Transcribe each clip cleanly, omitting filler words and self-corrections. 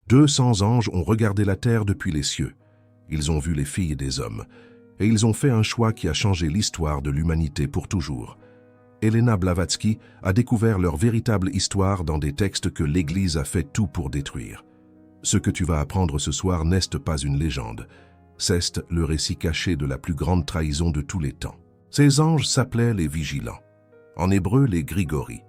200 anges ont regardé la terre depuis les cieux. Ils ont vu les filles des hommes. Et ils ont fait un choix qui a changé l'histoire de l'humanité pour toujours. Elena Blavatsky a découvert leur véritable histoire dans des textes que l'Église a fait tout pour détruire. Ce que tu vas apprendre ce soir n'est pas une légende. C'est le récit caché de la plus grande trahison de tous les temps. Ces anges s'appelaient les vigilants. En hébreu, les Grigori.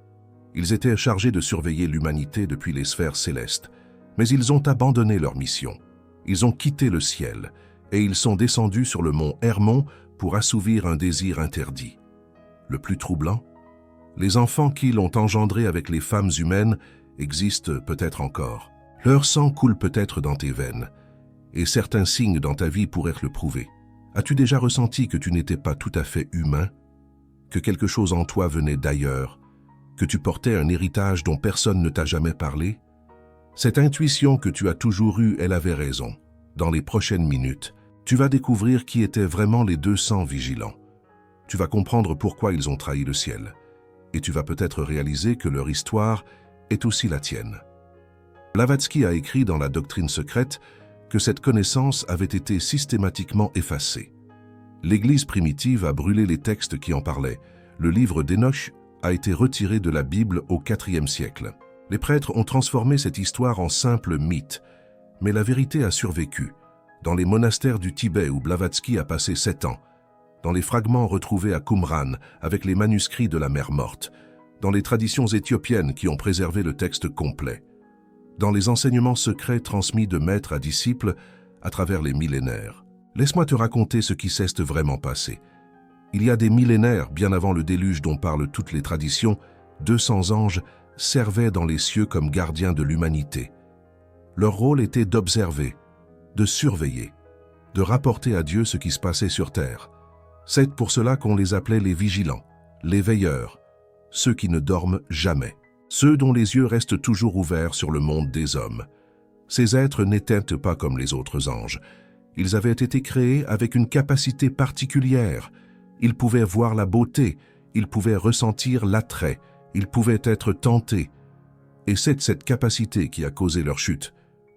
Ils étaient chargés de surveiller l'humanité depuis les sphères célestes. Mais ils ont abandonné leur mission. Ils ont quitté le ciel et ils sont descendus sur le mont Hermon pour assouvir un désir interdit. Le plus troublant, les enfants qu'ils ont engendrés avec les femmes humaines existent peut-être encore. Leur sang coule peut-être dans tes veines, et certains signes dans ta vie pourraient le prouver. As-tu déjà ressenti que tu n'étais pas tout à fait humain, que quelque chose en toi venait d'ailleurs, que tu portais un héritage dont personne ne t'a jamais parlé? Cette intuition que tu as toujours eue, elle avait raison. Dans les prochaines minutes, tu vas découvrir qui étaient vraiment les 200 vigilants. Tu vas comprendre pourquoi ils ont trahi le ciel. Et tu vas peut-être réaliser que leur histoire est aussi la tienne. Blavatsky a écrit dans la Doctrine secrète que cette connaissance avait été systématiquement effacée. L'Église primitive a brûlé les textes qui en parlaient. Le livre d'Enoch a été retiré de la Bible au IVe siècle. Les prêtres ont transformé cette histoire en simple mythe, mais la vérité a survécu. Dans les monastères du Tibet où Blavatsky a passé 7 ans, dans les fragments retrouvés à Qumran avec les manuscrits de la mer Morte, dans les traditions éthiopiennes qui ont préservé le texte complet, dans les enseignements secrets transmis de maître à disciple à travers les millénaires. Laisse-moi te raconter ce qui s'est vraiment passé. Il y a des millénaires, bien avant le déluge dont parlent toutes les traditions, 200 anges servaient dans les cieux comme gardiens de l'humanité. Leur rôle était d'observer, de surveiller, de rapporter à Dieu ce qui se passait sur terre. C'est pour cela qu'on les appelait les vigilants, les veilleurs, ceux qui ne dorment jamais, ceux dont les yeux restent toujours ouverts sur le monde des hommes. Ces êtres n'étaient pas comme les autres anges. Ils avaient été créés avec une capacité particulière. Ils pouvaient voir la beauté, ils pouvaient ressentir l'attrait, ils pouvaient être tentés. Et c'est cette capacité qui a causé leur chute.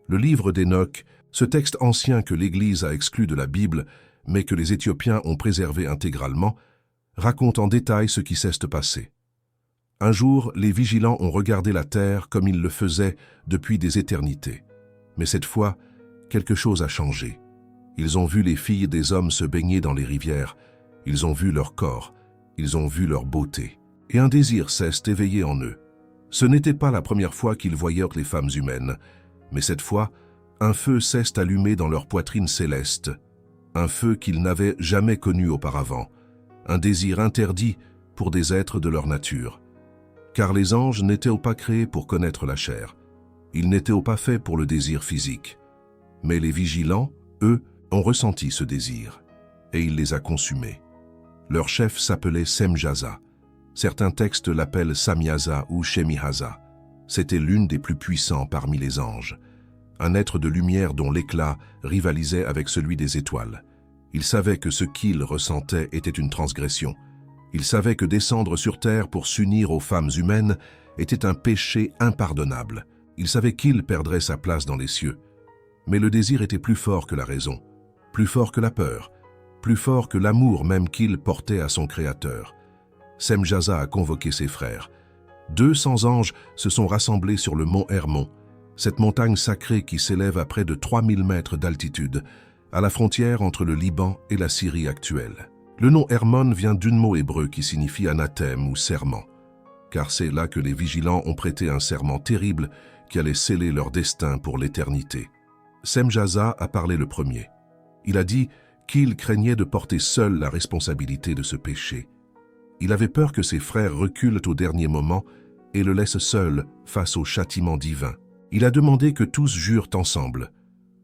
Le livre d'Enoch, ce texte ancien que l'Église a exclu de la Bible, mais que les Éthiopiens ont préservé intégralement, raconte en détail ce qui s'est passé. Un jour, les vigilants ont regardé la terre comme ils le faisaient depuis des éternités. Mais cette fois, quelque chose a changé. Ils ont vu les filles des hommes se baigner dans les rivières, ils ont vu leur corps, ils ont vu leur beauté. Et un désir s'est éveillé en eux. Ce n'était pas la première fois qu'ils voyaient les femmes humaines, mais cette fois, un feu s'est allumé dans leur poitrine céleste, un feu qu'ils n'avaient jamais connu auparavant, un désir interdit pour des êtres de leur nature. Car les anges n'étaient pas créés pour connaître la chair, ils n'étaient pas faits pour le désir physique. Mais les vigilants, eux, ont ressenti ce désir, et il les a consumés. Leur chef s'appelait Semjaza. Certains textes l'appellent Samyaza ou Shemihaza. C'était l'une des plus puissants parmi les anges. Un être de lumière dont l'éclat rivalisait avec celui des étoiles. Il savait que ce qu'il ressentait était une transgression. Il savait que descendre sur terre pour s'unir aux femmes humaines était un péché impardonnable. Il savait qu'il perdrait sa place dans les cieux. Mais le désir était plus fort que la raison, plus fort que la peur, plus fort que l'amour même qu'il portait à son Créateur. Semjaza a convoqué ses frères. 200 anges se sont rassemblés sur le mont Hermon, cette montagne sacrée qui s'élève à près de 3000 mètres d'altitude, à la frontière entre le Liban et la Syrie actuelle. Le nom Hermon vient d'un mot hébreu qui signifie anathème ou serment, car c'est là que les vigilants ont prêté un serment terrible qui allait sceller leur destin pour l'éternité. Semjaza a parlé le premier. Il a dit qu'il craignait de porter seul la responsabilité de ce péché. Il avait peur que ses frères reculent au dernier moment et le laissent seul face au châtiment divin. Il a demandé que tous jurent ensemble,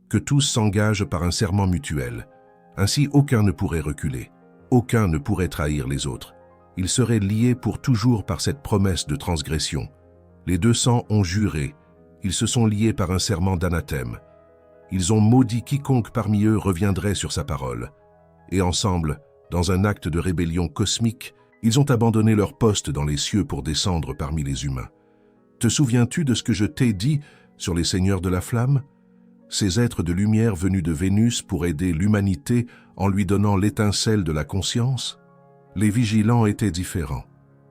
que tous s'engagent par un serment mutuel. Ainsi, aucun ne pourrait reculer, aucun ne pourrait trahir les autres. Ils seraient liés pour toujours par cette promesse de transgression. Les 200 ont juré, ils se sont liés par un serment d'anathème. Ils ont maudit quiconque parmi eux reviendrait sur sa parole. Et ensemble, dans un acte de rébellion cosmique, ils ont abandonné leur poste dans les cieux pour descendre parmi les humains. Te souviens-tu de ce que je t'ai dit Sur les seigneurs de la flamme? Ces êtres de lumière venus de Vénus pour aider l'humanité en lui donnant l'étincelle de la conscience? Les vigilants étaient différents.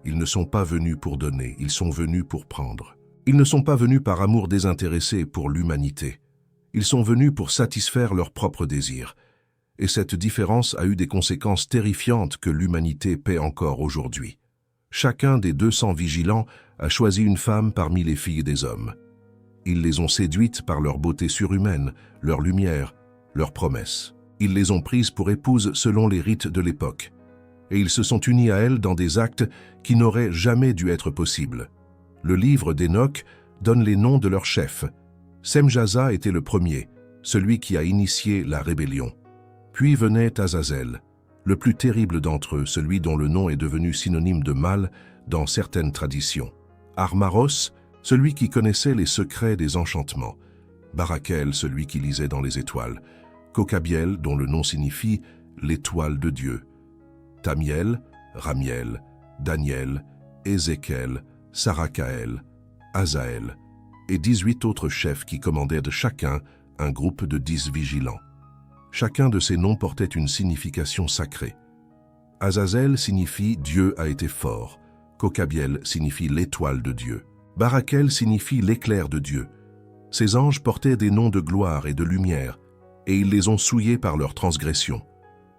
Ils ne sont pas venus pour donner, ils sont venus pour prendre. Ils ne sont pas venus par amour désintéressé pour l'humanité. Ils sont venus pour satisfaire leurs propres désirs. Et cette différence a eu des conséquences terrifiantes que l'humanité paie encore aujourd'hui. Chacun des 200 vigilants a choisi une femme parmi les filles des hommes. Ils les ont séduites par leur beauté surhumaine, leur lumière, leurs promesses. Ils les ont prises pour épouses selon les rites de l'époque. Et ils se sont unis à elles dans des actes qui n'auraient jamais dû être possibles. Le livre d'Enoch donne les noms de leurs chefs. Semjaza était le premier, celui qui a initié la rébellion. Puis venait Azazel, le plus terrible d'entre eux, celui dont le nom est devenu synonyme de mal dans certaines traditions. Armaros, celui qui connaissait les secrets des enchantements. Barakel, celui qui lisait dans les étoiles. Kokabiel, dont le nom signifie « l'étoile de Dieu ». Tamiel, Ramiel, Daniel, Ézéchiel, Sarakaël, Azaël et 18 autres chefs qui commandaient de chacun un groupe de 10 vigilants. Chacun de ces noms portait une signification sacrée. Azazel signifie « Dieu a été fort ». Kokabiel signifie « l'étoile de Dieu ». Barakel signifie « l'éclair de Dieu ». Ces anges portaient des noms de gloire et de lumière, et ils les ont souillés par leurs transgressions.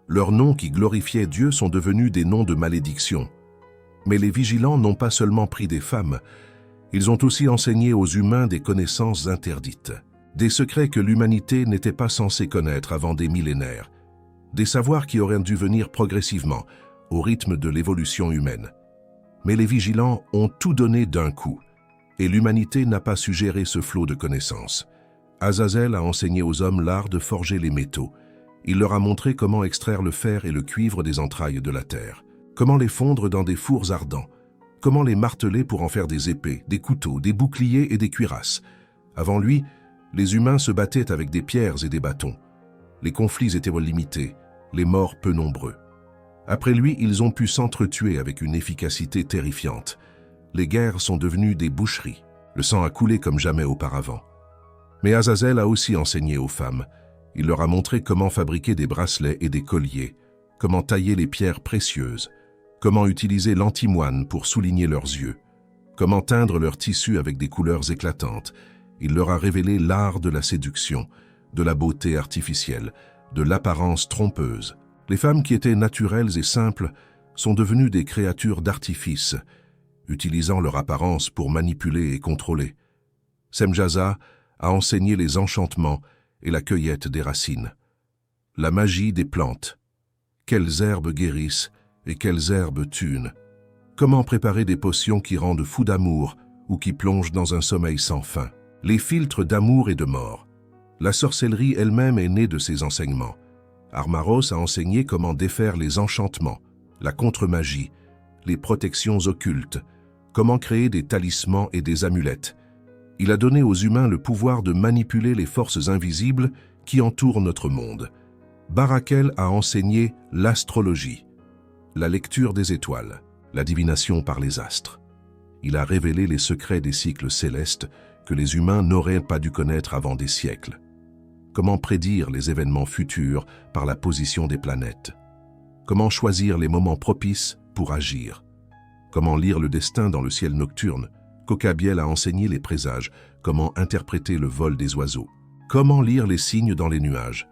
Leurs noms qui glorifiaient Dieu sont devenus des noms de malédiction. Mais les vigilants n'ont pas seulement pris des femmes, ils ont aussi enseigné aux humains des connaissances interdites, des secrets que l'humanité n'était pas censée connaître avant des millénaires, des savoirs qui auraient dû venir progressivement, au rythme de l'évolution humaine. Mais les vigilants ont tout donné d'un coup, et l'humanité n'a pas su gérer ce flot de connaissances. Azazel a enseigné aux hommes l'art de forger les métaux. Il leur a montré comment extraire le fer et le cuivre des entrailles de la terre, comment les fondre dans des fours ardents, comment les marteler pour en faire des épées, des couteaux, des boucliers et des cuirasses. Avant lui, les humains se battaient avec des pierres et des bâtons. Les conflits étaient limités, les morts peu nombreux. Après lui, ils ont pu s'entretuer avec une efficacité terrifiante. Les guerres sont devenues des boucheries. Le sang a coulé comme jamais auparavant. Mais Azazel a aussi enseigné aux femmes. Il leur a montré comment fabriquer des bracelets et des colliers, comment tailler les pierres précieuses, comment utiliser l'antimoine pour souligner leurs yeux, comment teindre leurs tissus avec des couleurs éclatantes. Il leur a révélé l'art de la séduction, de la beauté artificielle, de l'apparence trompeuse. Les femmes qui étaient naturelles et simples sont devenues des créatures d'artifice, utilisant leur apparence pour manipuler et contrôler. Semjaza a enseigné les enchantements et la cueillette des racines. La magie des plantes. Quelles herbes guérissent et quelles herbes tuent. Comment préparer des potions qui rendent fou d'amour ou qui plongent dans un sommeil sans fin. Les filtres d'amour et de mort. La sorcellerie elle-même est née de ces enseignements. Armaros a enseigné comment défaire les enchantements, la contre-magie, les protections occultes, comment créer des talismans et des amulettes. Il a donné aux humains le pouvoir de manipuler les forces invisibles qui entourent notre monde. Barakel a enseigné l'astrologie, la lecture des étoiles, la divination par les astres. Il a révélé les secrets des cycles célestes que les humains n'auraient pas dû connaître avant des siècles. Comment prédire les événements futurs par la position des planètes? Comment choisir les moments propices pour agir? Comment lire le destin dans le ciel nocturne? Kokabiel a enseigné les présages, comment interpréter le vol des oiseaux. Comment lire les signes dans les nuages?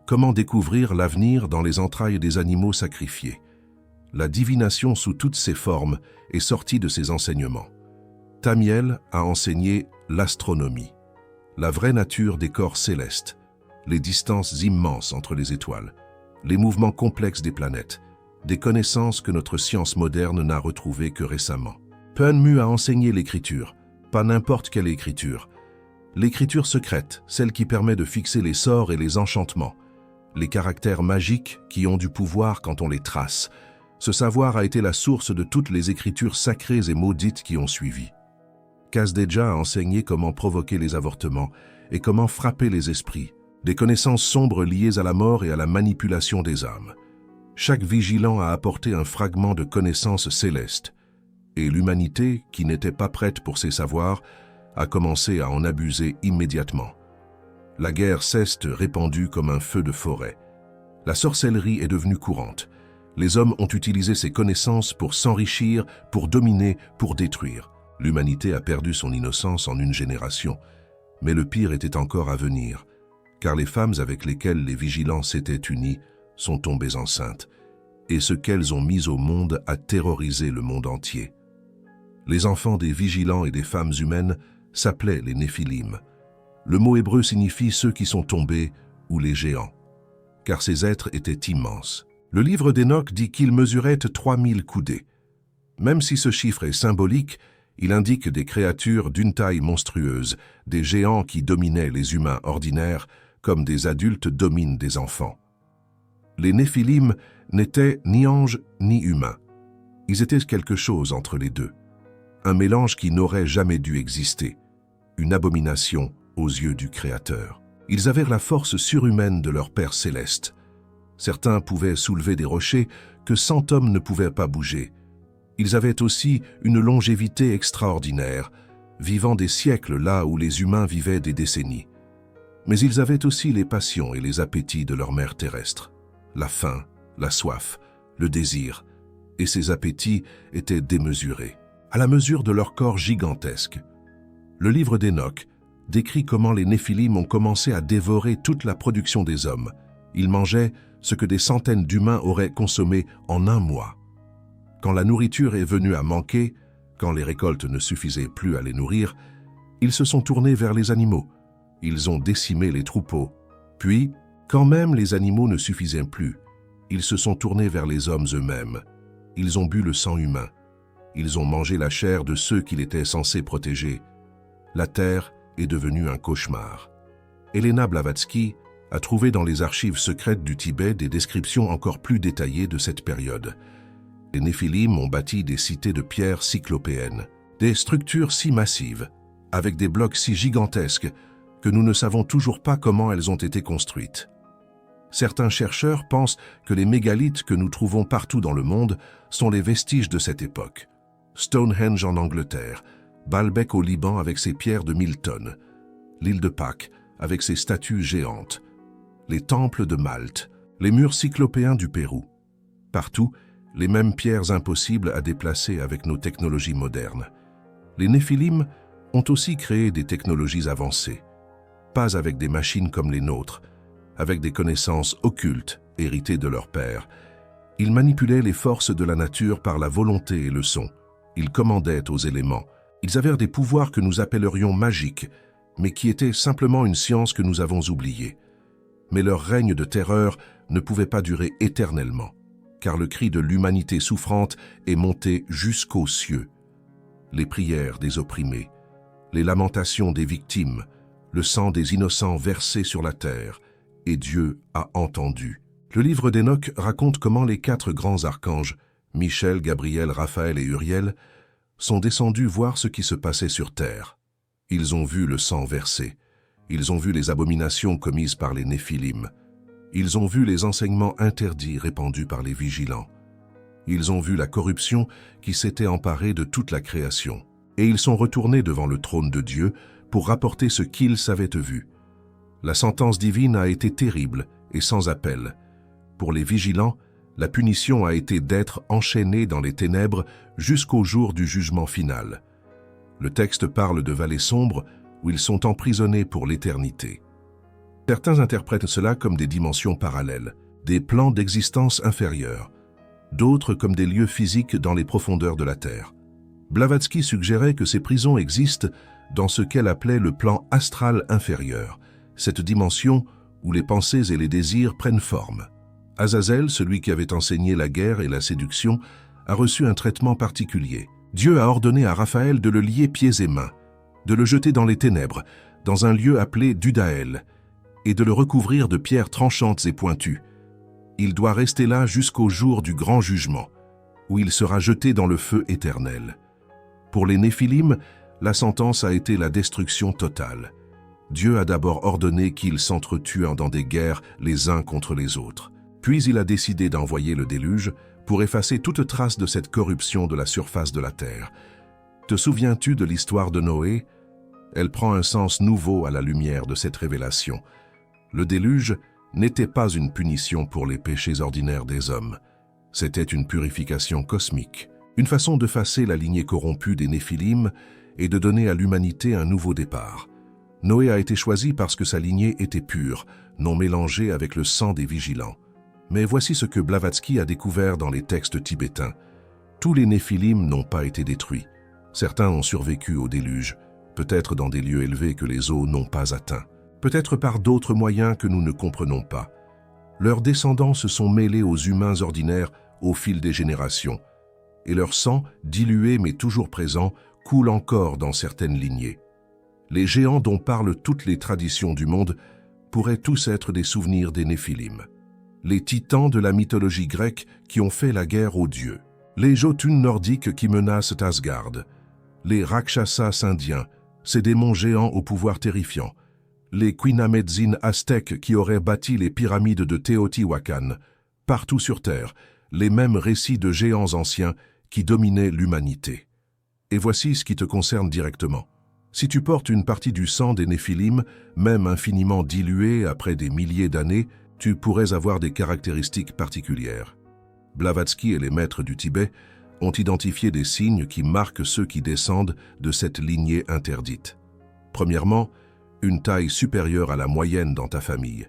Comment découvrir l'avenir dans les entrailles des animaux sacrifiés? La divination sous toutes ses formes est sortie de ses enseignements. Tamiel a enseigné l'astronomie, la vraie nature des corps célestes, les distances immenses entre les étoiles, les mouvements complexes des planètes, des connaissances que notre science moderne n'a retrouvées que récemment. Punmu a enseigné l'écriture, pas n'importe quelle écriture. L'écriture secrète, celle qui permet de fixer les sorts et les enchantements, les caractères magiques qui ont du pouvoir quand on les trace. Ce savoir a été la source de toutes les écritures sacrées et maudites qui ont suivi. Kazdeja a enseigné comment provoquer les avortements et comment frapper les esprits, des connaissances sombres liées à la mort et à la manipulation des âmes. Chaque vigilant a apporté un fragment de connaissances célestes, et l'humanité, qui n'était pas prête pour ces savoirs, a commencé à en abuser immédiatement. La guerre s'est répandue comme un feu de forêt. La sorcellerie est devenue courante. Les hommes ont utilisé ces connaissances pour s'enrichir, pour dominer, pour détruire. L'humanité a perdu son innocence en une génération. Mais le pire était encore à venir, car les femmes avec lesquelles les vigilants s'étaient unis sont tombées enceintes, et ce qu'elles ont mis au monde a terrorisé le monde entier. Les enfants des vigilants et des femmes humaines s'appelaient les Néphilim. Le mot hébreu signifie ceux qui sont tombés ou les géants, car ces êtres étaient immenses. Le livre d'Hénoch dit qu'ils mesuraient 3000 coudées. Même si ce chiffre est symbolique, il indique des créatures d'une taille monstrueuse, des géants qui dominaient les humains ordinaires, comme des adultes dominent des enfants. Les Néphilim n'étaient ni anges ni humains. Ils étaient quelque chose entre les deux. Un mélange qui n'aurait jamais dû exister. Une abomination aux yeux du Créateur. Ils avaient la force surhumaine de leur Père céleste. Certains pouvaient soulever des rochers que 100 hommes ne pouvaient pas bouger. Ils avaient aussi une longévité extraordinaire, vivant des siècles là où les humains vivaient des décennies. Mais ils avaient aussi les passions et les appétits de leur mère terrestre. La faim, la soif, le désir, et ces appétits étaient démesurés, à la mesure de leur corps gigantesque. Le livre d'Hénoch décrit comment les Néphilim ont commencé à dévorer toute la production des hommes. Ils mangeaient ce que des centaines d'humains auraient consommé en un mois. Quand la nourriture est venue à manquer, quand les récoltes ne suffisaient plus à les nourrir, ils se sont tournés vers les animaux. Ils ont décimé les troupeaux. Puis, quand même les animaux ne suffisaient plus, ils se sont tournés vers les hommes eux-mêmes. Ils ont bu le sang humain. Ils ont mangé la chair de ceux qu'il était censé protéger. La terre est devenue un cauchemar. Elena Blavatsky a trouvé dans les archives secrètes du Tibet des descriptions encore plus détaillées de cette période. Les Néphilim ont bâti des cités de pierre cyclopéennes, des structures si massives, avec des blocs si gigantesques que nous ne savons toujours pas comment elles ont été construites. Certains chercheurs pensent que les mégalithes que nous trouvons partout dans le monde sont les vestiges de cette époque. Stonehenge en Angleterre, Baalbek au Liban avec ses pierres de 1000 tonnes, l'île de Pâques avec ses statues géantes, les temples de Malte, les murs cyclopéens du Pérou. Partout, les mêmes pierres impossibles à déplacer avec nos technologies modernes. Les Néphilim ont aussi créé des technologies avancées, pas avec des machines comme les nôtres, avec des connaissances occultes héritées de leur père. Ils manipulaient les forces de la nature par la volonté et le son. Ils commandaient aux éléments. Ils avaient des pouvoirs que nous appellerions magiques, mais qui étaient simplement une science que nous avons oubliée. Mais leur règne de terreur ne pouvait pas durer éternellement, car le cri de l'humanité souffrante est monté jusqu'aux cieux. Les prières des opprimés, les lamentations des victimes, le sang des innocents versé sur la terre, et Dieu a entendu. Le livre d'Hénoch raconte comment les 4 grands archanges, Michel, Gabriel, Raphaël et Uriel, sont descendus voir ce qui se passait sur terre. Ils ont vu le sang versé. Ils ont vu les abominations commises par les Néphilim. Ils ont vu les enseignements interdits répandus par les vigilants. Ils ont vu la corruption qui s'était emparée de toute la création. Et ils sont retournés devant le trône de Dieu pour rapporter ce qu'ils avaient vu. La sentence divine a été terrible et sans appel. Pour les vigilants, la punition a été d'être enchaînés dans les ténèbres jusqu'au jour du jugement final. Le texte parle de vallées sombres où ils sont emprisonnés pour l'éternité. Certains interprètent cela comme des dimensions parallèles, des plans d'existence inférieurs, d'autres comme des lieux physiques dans les profondeurs de la Terre. Blavatsky suggérait que ces prisons existent dans ce qu'elle appelait le plan astral inférieur, cette dimension où les pensées et les désirs prennent forme. Azazel, celui qui avait enseigné la guerre et la séduction, a reçu un traitement particulier. Dieu a ordonné à Raphaël de le lier pieds et mains, de le jeter dans les ténèbres, dans un lieu appelé Dudaël, et de le recouvrir de pierres tranchantes et pointues. Il doit rester là jusqu'au jour du grand jugement, où il sera jeté dans le feu éternel. Pour les Néphilim, la sentence a été la destruction totale. Dieu a d'abord ordonné qu'ils s'entretuent dans des guerres les uns contre les autres. Puis il a décidé d'envoyer le déluge pour effacer toute trace de cette corruption de la surface de la terre. Te souviens-tu de l'histoire de Noé? Elle prend un sens nouveau à la lumière de cette révélation. Le déluge n'était pas une punition pour les péchés ordinaires des hommes. C'était une purification cosmique, une façon de effacer la lignée corrompue des Néphilim et de donner à l'humanité un nouveau départ. Noé a été choisi parce que sa lignée était pure, non mélangée avec le sang des vigilants. Mais voici ce que Blavatsky a découvert dans les textes tibétains. Tous les Néphilim n'ont pas été détruits. Certains ont survécu au déluge, peut-être dans des lieux élevés que les eaux n'ont pas atteints, peut-être par d'autres moyens que nous ne comprenons pas. Leurs descendants se sont mêlés aux humains ordinaires au fil des générations, et leur sang, dilué mais toujours présent, coule encore dans certaines lignées. Les géants dont parlent toutes les traditions du monde pourraient tous être des souvenirs des Néphilim. Les titans de la mythologie grecque qui ont fait la guerre aux dieux. Les Jotuns nordiques qui menacent Asgard. Les Rakshasas indiens, ces démons géants au pouvoir terrifiant. Les Quinametzin aztèques qui auraient bâti les pyramides de Téotihuacan. Partout sur Terre, les mêmes récits de géants anciens qui dominaient l'humanité. Et voici ce qui te concerne directement. Si tu portes une partie du sang des Néphilim, même infiniment dilué après des milliers d'années, tu pourrais avoir des caractéristiques particulières. Blavatsky et les maîtres du Tibet ont identifié des signes qui marquent ceux qui descendent de cette lignée interdite. Premièrement, une taille supérieure à la moyenne dans ta famille.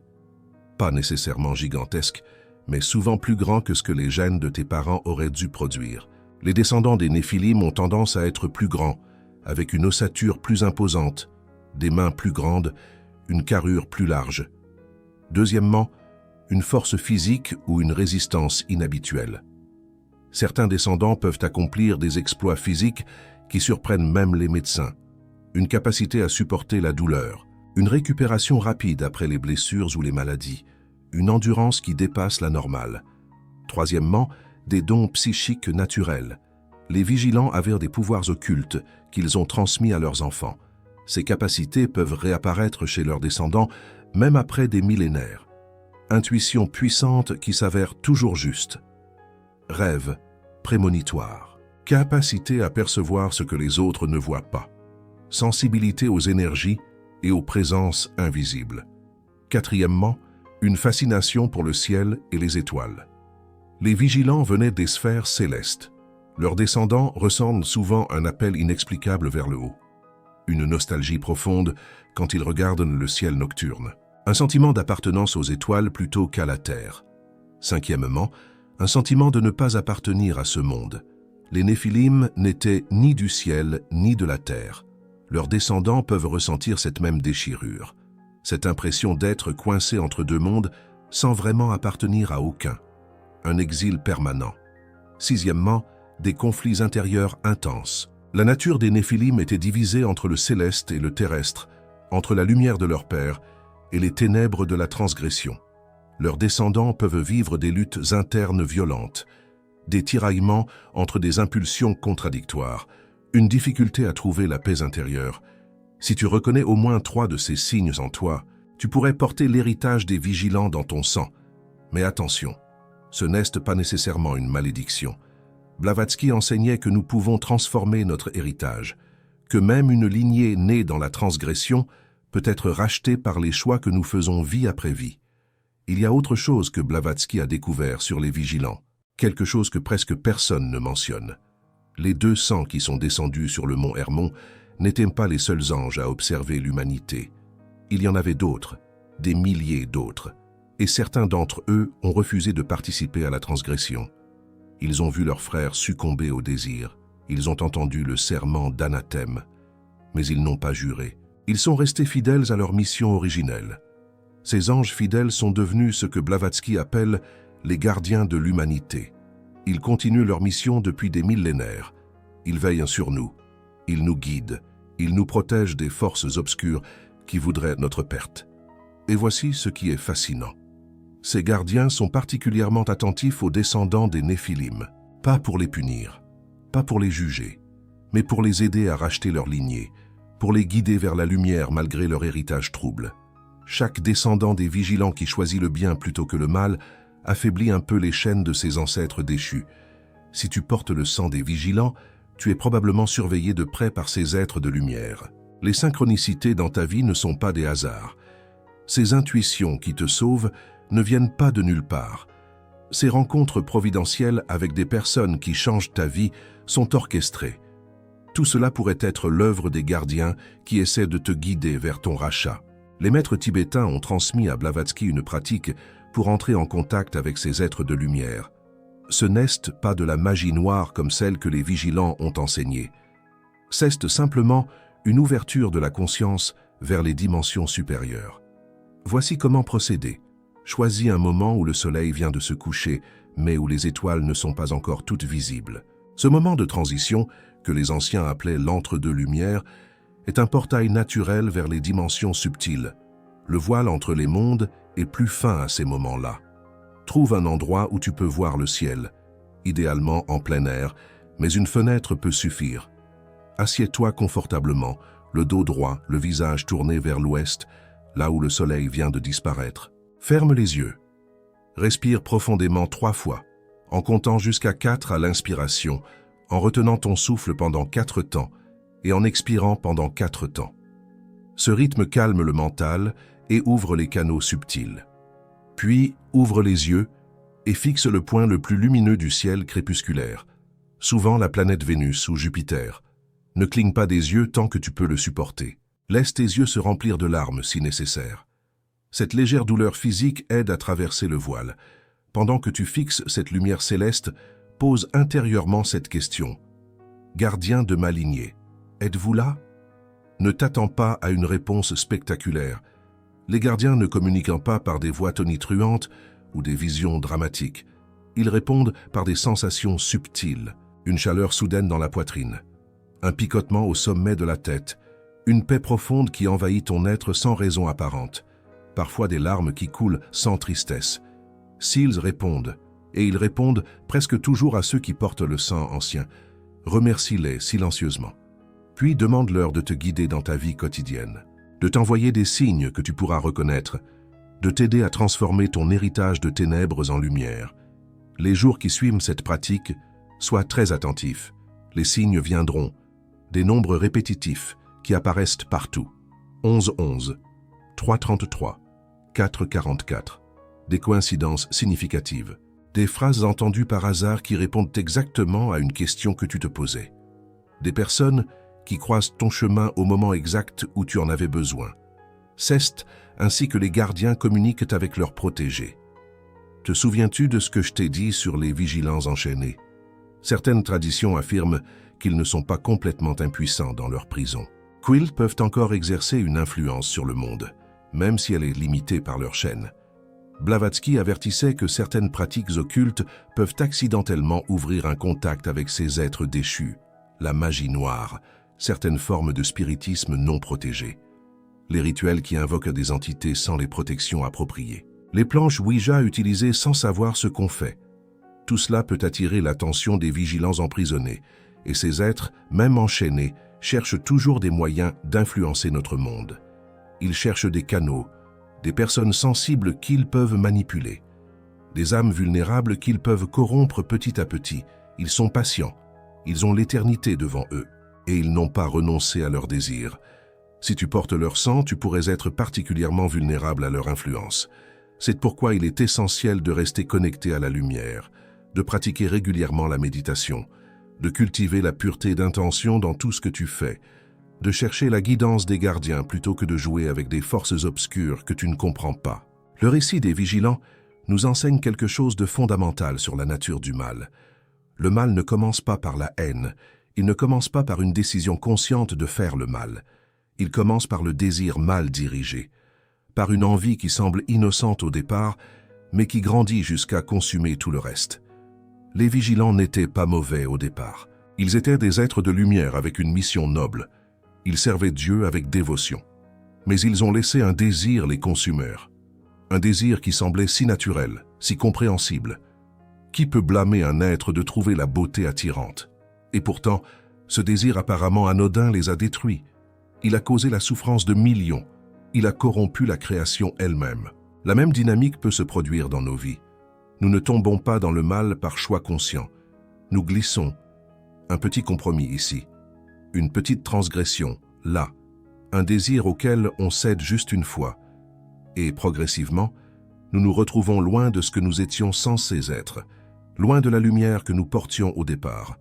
Pas nécessairement gigantesque, mais souvent plus grand que ce que les gènes de tes parents auraient dû produire. Les descendants des Néphilim ont tendance à être plus grands, avec une ossature plus imposante, des mains plus grandes, une carrure plus large. Deuxièmement, une force physique ou une résistance inhabituelle. Certains descendants peuvent accomplir des exploits physiques qui surprennent même les médecins. Une capacité à supporter la douleur, une récupération rapide après les blessures ou les maladies, une endurance qui dépasse la normale. Troisièmement, des dons psychiques naturels. Les vigilants avaient des pouvoirs occultes qu'ils ont transmis à leurs enfants. Ces capacités peuvent réapparaître chez leurs descendants même après des millénaires. Intuition puissante qui s'avère toujours juste. Rêve prémonitoire. Capacité à percevoir ce que les autres ne voient pas. Sensibilité aux énergies et aux présences invisibles. Quatrièmement, une fascination pour le ciel et les étoiles. Les vigilants venaient des sphères célestes. Leurs descendants ressentent souvent un appel inexplicable vers le haut. Une nostalgie profonde quand ils regardent le ciel nocturne. Un sentiment d'appartenance aux étoiles plutôt qu'à la terre. Cinquièmement, un sentiment de ne pas appartenir à ce monde. Les Néphilim n'étaient ni du ciel ni de la terre. Leurs descendants peuvent ressentir cette même déchirure, cette impression d'être coincé entre deux mondes sans vraiment appartenir à aucun. Un exil permanent. Sixièmement, des conflits intérieurs intenses. La nature des Néphilim était divisée entre le céleste et le terrestre, entre la lumière de leur père et les ténèbres de la transgression. Leurs descendants peuvent vivre des luttes internes violentes, des tiraillements entre des impulsions contradictoires, une difficulté à trouver la paix intérieure. Si tu reconnais au moins 3 de ces signes en toi, tu pourrais porter l'héritage des vigilants dans ton sang. Mais attention, ce n'est pas nécessairement une malédiction. Blavatsky enseignait que nous pouvons transformer notre héritage, que même une lignée née dans la transgression peut être rachetée par les choix que nous faisons vie après vie. Il y a autre chose que Blavatsky a découvert sur les vigilants, quelque chose que presque personne ne mentionne. Les 2 sangs qui sont descendus sur le mont Hermon n'étaient pas les seuls anges à observer l'humanité. Il y en avait d'autres, des milliers d'autres, et certains d'entre eux ont refusé de participer à la transgression. Ils ont vu leurs frères succomber au désir, ils ont entendu le serment d'anathème, mais ils n'ont pas juré. Ils sont restés fidèles à leur mission originelle. Ces anges fidèles sont devenus ce que Blavatsky appelle les gardiens de l'humanité. Ils continuent leur mission depuis des millénaires. Ils veillent sur nous, ils nous guident, ils nous protègent des forces obscures qui voudraient notre perte. Et voici ce qui est fascinant. Ces gardiens sont particulièrement attentifs aux descendants des Néphilim, pas pour les punir, pas pour les juger, mais pour les aider à racheter leur lignée, pour les guider vers la lumière malgré leur héritage trouble. Chaque descendant des vigilants qui choisit le bien plutôt que le mal affaiblit un peu les chaînes de ses ancêtres déchus. Si tu portes le sang des vigilants, tu es probablement surveillé de près par ces êtres de lumière. Les synchronicités dans ta vie ne sont pas des hasards. Ces intuitions qui te sauvent ne viennent pas de nulle part. Ces rencontres providentielles avec des personnes qui changent ta vie sont orchestrées. Tout cela pourrait être l'œuvre des gardiens qui essaient de te guider vers ton rachat. Les maîtres tibétains ont transmis à Blavatsky une pratique pour entrer en contact avec ces êtres de lumière. Ce n'est pas de la magie noire comme celle que les vigilants ont enseignée. C'est simplement une ouverture de la conscience vers les dimensions supérieures. Voici comment procéder. Choisis un moment où le soleil vient de se coucher, mais où les étoiles ne sont pas encore toutes visibles. Ce moment de transition, que les anciens appelaient l'entre-deux-lumières, est un portail naturel vers les dimensions subtiles. Le voile entre les mondes est plus fin à ces moments-là. Trouve un endroit où tu peux voir le ciel, idéalement en plein air, mais une fenêtre peut suffire. Assieds-toi confortablement, le dos droit, le visage tourné vers l'ouest, là où le soleil vient de disparaître. Ferme les yeux. Respire profondément 3 fois, en comptant jusqu'à 4 à l'inspiration, en retenant ton souffle pendant 4 temps et en expirant pendant 4 temps. Ce rythme calme le mental et ouvre les canaux subtils. Puis, ouvre les yeux et fixe le point le plus lumineux du ciel crépusculaire, souvent la planète Vénus ou Jupiter. Ne cligne pas des yeux tant que tu peux le supporter. Laisse tes yeux se remplir de larmes si nécessaire. Cette légère douleur physique aide à traverser le voile. Pendant que tu fixes cette lumière céleste, pose intérieurement cette question. Gardien de ma lignée, êtes-vous là? Ne t'attends pas à une réponse spectaculaire. Les gardiens ne communiquent pas par des voix tonitruantes ou des visions dramatiques. Ils répondent par des sensations subtiles, une chaleur soudaine dans la poitrine, un picotement au sommet de la tête, une paix profonde qui envahit ton être sans raison apparente, parfois des larmes qui coulent sans tristesse. S'ils répondent, et ils répondent presque toujours à ceux qui portent le sang ancien, remercie-les silencieusement. Puis demande-leur de te guider dans ta vie quotidienne, de t'envoyer des signes que tu pourras reconnaître, de t'aider à transformer ton héritage de ténèbres en lumière. Les jours qui suivent cette pratique, sois très attentif. Les signes viendront, des nombres répétitifs qui apparaissent partout. 11-11, 3-33, 4-44. Des coïncidences significatives. Des phrases entendues par hasard qui répondent exactement à une question que tu te posais. Des personnes qui croisent ton chemin au moment exact où tu en avais besoin. Ceste, ainsi que les gardiens communiquent avec leurs protégés. Te souviens-tu de ce que je t'ai dit sur les vigilants enchaînés? Certaines traditions affirment qu'ils ne sont pas complètement impuissants dans leur prison, qu'ils peuvent encore exercer une influence sur le monde, même si elle est limitée par leur chaîne. Blavatsky avertissait que certaines pratiques occultes peuvent accidentellement ouvrir un contact avec ces êtres déchus, la magie noire, certaines formes de spiritisme non protégées, les rituels qui invoquent des entités sans les protections appropriées, les planches Ouija utilisées sans savoir ce qu'on fait. Tout cela peut attirer l'attention des vigilants emprisonnés, et ces êtres, même enchaînés, cherchent toujours des moyens d'influencer notre monde. Ils cherchent des canaux, des personnes sensibles qu'ils peuvent manipuler, des âmes vulnérables qu'ils peuvent corrompre petit à petit. Ils sont patients, ils ont l'éternité devant eux, et ils n'ont pas renoncé à leurs désirs. Si tu portes leur sang, tu pourrais être particulièrement vulnérable à leur influence. C'est pourquoi il est essentiel de rester connecté à la lumière, de pratiquer régulièrement la méditation, de cultiver la pureté d'intention dans tout ce que tu fais, de chercher la guidance des gardiens plutôt que de jouer avec des forces obscures que tu ne comprends pas. Le récit des vigilants nous enseigne quelque chose de fondamental sur la nature du mal. Le mal ne commence pas par la haine, il ne commence pas par une décision consciente de faire le mal. Il commence par le désir mal dirigé, par une envie qui semble innocente au départ, mais qui grandit jusqu'à consumer tout le reste. Les vigilants n'étaient pas mauvais au départ. Ils étaient des êtres de lumière avec une mission noble. Ils servaient Dieu avec dévotion. Mais ils ont laissé un désir les consumeur. Un désir qui semblait si naturel, si compréhensible. Qui peut blâmer un être de trouver la beauté attirante? Et pourtant, ce désir apparemment anodin les a détruits. Il a causé la souffrance de millions. Il a corrompu la création elle-même. La même dynamique peut se produire dans nos vies. Nous ne tombons pas dans le mal par choix conscient. Nous glissons. Un petit compromis ici. Une petite transgression, là. un désir auquel on cède juste une fois. Et progressivement, nous nous retrouvons loin de ce que nous étions censés être, loin de la lumière que nous portions au départ.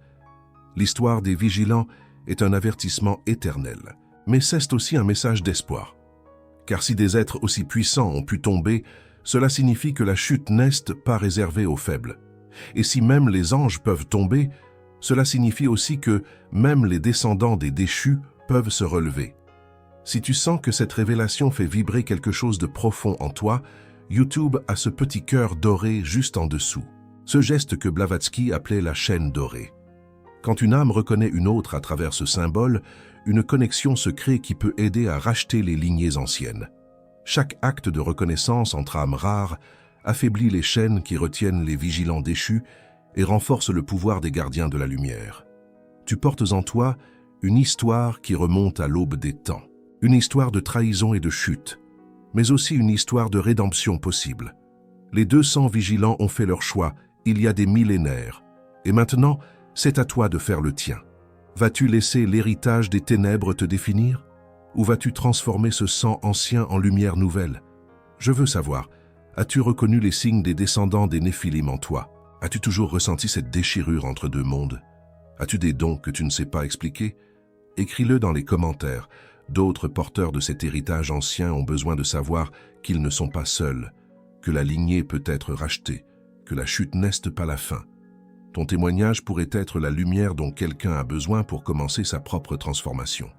L'histoire des vigilants est un avertissement éternel, mais c'est aussi un message d'espoir. Car si des êtres aussi puissants ont pu tomber, cela signifie que la chute n'est pas réservée aux faibles. Et si même les anges peuvent tomber, cela signifie aussi que même les descendants des déchus peuvent se relever. Si tu sens que cette révélation fait vibrer quelque chose de profond en toi, YouTube a ce petit cœur doré juste en dessous. Ce geste que Blavatsky appelait la chaîne dorée. Quand une âme reconnaît une autre à travers ce symbole, une connexion se crée qui peut aider à racheter les lignées anciennes. Chaque acte de reconnaissance entre âmes rares affaiblit les chaînes qui retiennent les vigilants déchus et renforce le pouvoir des gardiens de la lumière. Tu portes en toi une histoire qui remonte à l'aube des temps, une histoire de trahison et de chute, mais aussi une histoire de rédemption possible. Les 200 vigilants ont fait leur choix il y a des millénaires, et maintenant, c'est à toi de faire le tien. Vas-tu laisser l'héritage des ténèbres te définir? Ou vas-tu transformer ce sang ancien en lumière nouvelle? Je veux savoir, as-tu reconnu les signes des descendants des Néphilim en toi? As-tu toujours ressenti cette déchirure entre deux mondes? As-tu des dons que tu ne sais pas expliquer? Écris-le dans les commentaires. D'autres porteurs de cet héritage ancien ont besoin de savoir qu'ils ne sont pas seuls, que la lignée peut être rachetée, que la chute n'est pas la fin. Ton témoignage pourrait être la lumière dont quelqu'un a besoin pour commencer sa propre transformation.